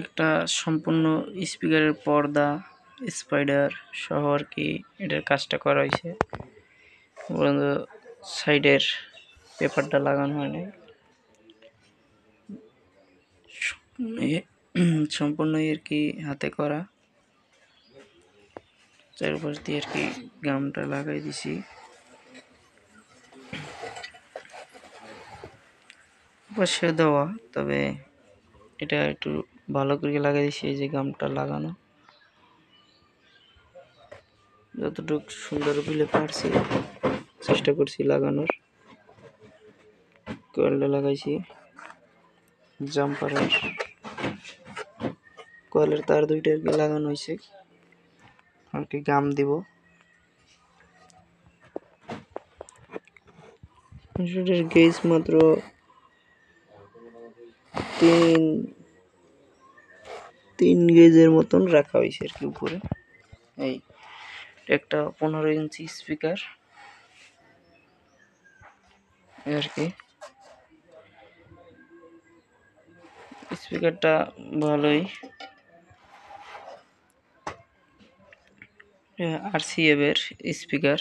একটা সম্পূর্ণ স্পিকারের পর্দা স্পাইডার সহ আর কি এটার কাজটা করা হয়েছে। সাইডের পেপারটা লাগানো হয় নাই, সম্পূর্ণ আর কি হাতে করা। চারপাশ দিয়ে আর কি গামটা লাগাই দিছি। পাশে দেওয়া, তবে এটা একটু ভালো করে লাগাই দিছি। এই যে গামটা লাগানো, যতটুকু সুন্দর বিলে পারছি চেষ্টা করছি লাগানোর। কয়েলটা লাগাইছি, জাম্পারের কয়েলের তার দুইটা আর কি লাগানো হয়েছে, আর কি গাম দিব। গেজ মাত্র তিন গেজের মতন রাখা হয়েছে আর কি উপরে। এই একটা 15 ইঞ্চি স্পিকার আর কি। স্পিকারটা ভালোই, RCA এর স্পিকার।